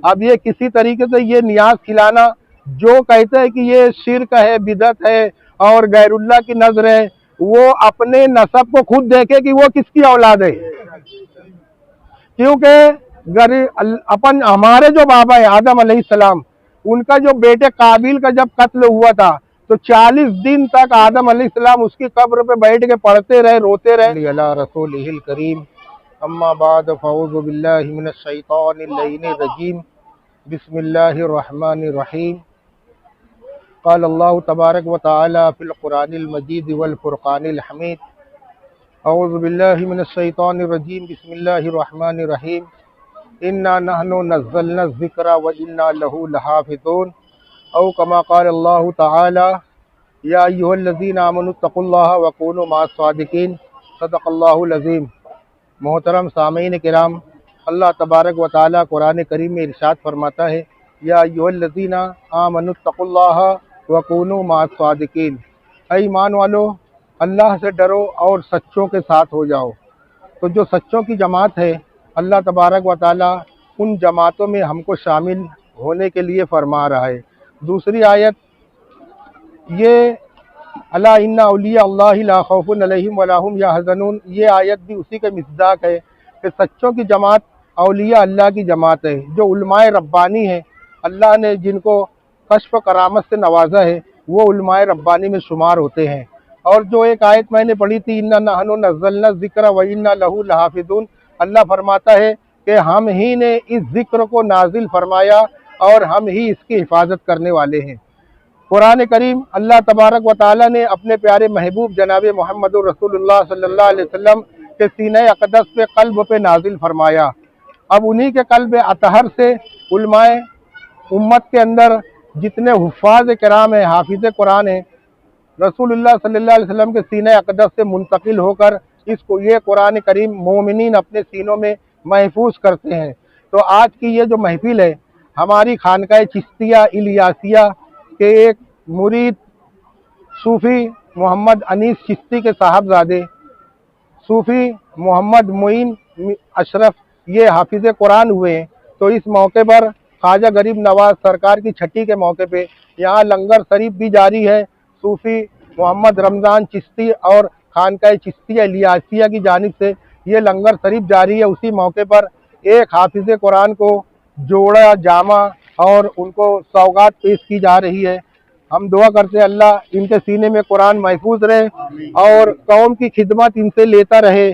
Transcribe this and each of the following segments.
اب یہ کسی طریقے سے یہ نیاز کھلانا جو کہتے ہیں کہ یہ شرک ہے، بدعت ہے اور غیر اللہ کی نظر ہے، وہ اپنے نسب کو خود دیکھے کہ وہ کس کی اولاد ہے، کیونکہ ہمارے جو بابا ہے آدم علیہ السلام، ان کا جو بیٹے قابیل کا جب قتل ہوا تھا تو 40 دن تک آدم علیہ السلام اس کی قبر پہ بیٹھ کے پڑھتے رہے، روتے رہے۔ علی رسولہ الکریم، اما بعد فاعوذ باللہ من الشیطان اللعین الرجیم، بسم اللہ الرحمن الرحیم۔ قال اللہ تبارک و تعالی فی القرآن المجید والفرقان الحمید، اعوذ باللہ من الشیطان الرجیم، بسم اللہ الرحمن الرحیم۔ انا نحن نزلنا الذکر وانا لہ لحافظون، او کما قال اللہ تعالی یا ایھا الذین آمنوا اتقوا اللہ وکونوا مع الصادقین، صدق اللہ العظیم۔ محترم سامعین کرام، اللہ تبارک و تعالی قرآن کریم میں ارشاد فرماتا ہے، یا ایھا الذین آمنوا اتقوا اللہ وکونوا مع الصادقین، اے ایمان والو اللہ سے ڈرو اور سچوں کے ساتھ ہو جاؤ۔ تو جو سچوں کی جماعت ہے، اللہ تبارک و تعالی ان جماعتوں میں ہم کو شامل ہونے کے لیے فرما رہا ہے۔ دوسری آیت یہ الا ان اولیاء اللہ لا خوف علیہم ولا هم یحزنون، یہ آیت بھی اسی کے مصداق ہے کہ سچوں کی جماعت اولیاء اللہ کی جماعت ہے، جو علماء ربانی ہیں، اللہ نے جن کو کشف و کرامت سے نوازا ہے وہ علماء ربانی میں شمار ہوتے ہیں۔ اور جو ایک آیت میں نے پڑھی تھی، انا نحن نزلنا الذکر وانا لہ لحافظون، اللہ فرماتا ہے کہ ہم ہی نے اس ذکر کو نازل فرمایا اور ہم ہی اس کی حفاظت کرنے والے ہیں۔ قرآن کریم اللہ تبارک و تعالی نے اپنے پیارے محبوب جناب محمد رسول اللہ صلی اللہ علیہ وسلم کے سینہ اقدس پہ قلب پہ نازل فرمایا۔ اب انہی کے قلب اطہر سے علماء امت کے اندر جتنے حفاظ کرام ہیں، حافظ قرآن ہیں، رسول اللہ صلی اللہ علیہ وسلم کے سینہ اقدس سے منتقل ہو کر یہ قرآن کریم مومنین اپنے سینوں میں محفوظ کرتے ہیں۔ تو آج کی یہ جو محفل ہے ہماری خانقاہ چشتیہ الیاسیہ کے ایک مرید صوفی محمد انیس چشتی کے صاحبزادے صوفی محمد معین اشرف یہ حافظ قرآن ہوئے ہیں، تو اس موقع پر خواجہ غریب نواز سرکار کی چھٹی کے موقع پہ یہاں لنگر شریف بھی جاری ہے۔ صوفی محمد رمضان چشتی اور خانقاہ چشتیہ الیاسیہ کی جانب سے یہ لنگر شریف جاری ہے۔ اسی موقع پر ایک حافظ قرآن کو جوڑا جامع اور ان کو سوغات پیش کی جا رہی ہے۔ ہم دعا کرتے ہیں اللہ ان کے سینے میں قرآن محفوظ رہے اور قوم کی خدمت ان سے لیتا رہے۔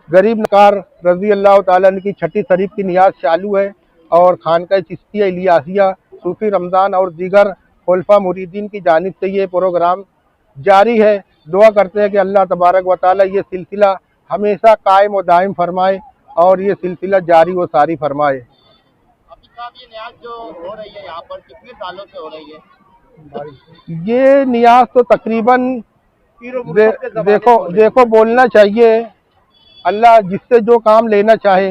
غریب نکار رضی اللہ تعالیٰ عنہ کی چھٹی شریف کی نیاز چالو ہے اور خانقاہ چشتیہ الیاسیہ صوفی رمضان اور دیگر خلفاء مریدین کی جانب سے یہ پروگرام جاری ہے۔ دعا کرتے ہیں کہ اللہ تبارک و تعالیٰ یہ سلسلہ ہمیشہ قائم و دائم فرمائے اور یہ سلسلہ جاری و ساری فرمائے۔ یہ نیاز جو ہو رہی ہے یہاں پر کتنے سالوں سے ہو رہی ہے؟ یہ نیاز تو تقریباً دیکھو بولنا چاہیے، اللہ جس سے جو کام لینا چاہے۔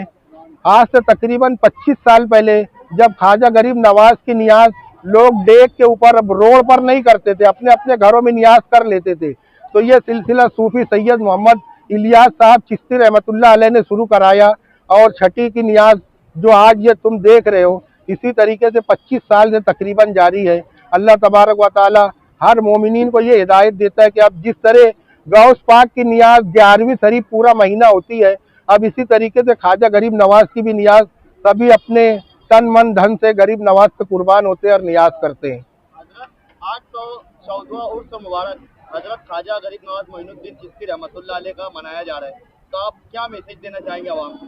آج سے تقریباً 25 سال پہلے جب خواجہ غریب نواز کی نیاز لوگ ڈیک کے اوپر روڈ پر نہیں کرتے تھے، اپنے اپنے گھروں میں نیاز کر لیتے تھے، تو یہ سلسلہ صوفی سید محمد الیاس صاحب چشتی رحمۃ اللہ علیہ نے شروع کرایا اور چھٹی کی نیاز جو آج یہ تم دیکھ رہے ہو اسی طریقے سے 25 سال سے تقریباً جاری ہے۔ اللہ تبارک و تعالی ہر مومنین کو یہ ہدایت دیتا ہے کہ اب جس طرح غوث پاک کی نیاز 11ویں شریف پورا مہینہ ہوتی ہے، اب اسی طریقے سے خواجہ غریب نواز کی بھی نیاز سبھی اپنے تن من دھن سے غریب نواز سے قربان ہوتے ہیں اور نیاز کرتے ہیں۔ حضرت آج تو 14واں عرس مبارک حضرت خواجہ غریب نواز معین الدین چشتی رحمۃ اللہ علیہ کا منایا جا رہا ہے، تو آپ کیا میسج دینا چاہیں گے عوام کو؟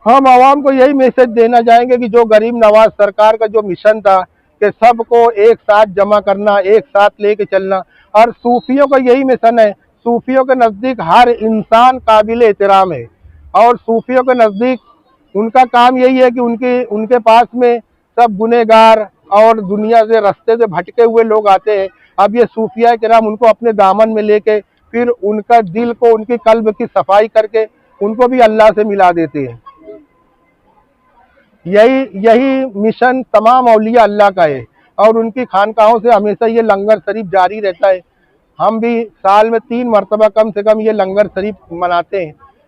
ہم عوام کو یہی میسج دینا چاہیں گے کہ جو غریب نواز سرکار کا جو مشن تھا کہ سب کو ایک ساتھ جمع کرنا، ایک ساتھ لے کے چلنا، اور صوفیوں کا یہی مشن ہے۔ صوفیوں کے نزدیک ہر انسان قابل احترام ہے اور صوفیوں کے نزدیک ان کا کام یہی ہے کہ ان کے پاس میں سب گنہگار اور دنیا سے رستے سے بھٹکے ہوئے لوگ آتے ہیں۔ اب یہ صوفیاء کرام ان کو اپنے دامن میں لے کے پھر ان کا دل کو، ان کی قلب کی صفائی کر کے ان کو بھی اللہ سے ملا دیتے ہیں۔ یہی مشن تمام اولیاء اللہ کا ہے اور ان کی خانقاہوں سے ہمیشہ یہ لنگر شریف جاری رہتا ہے۔ ہم بھی سال میں 3 مرتبہ کم سے کم یہ لنگر شریف مناتے ہیں۔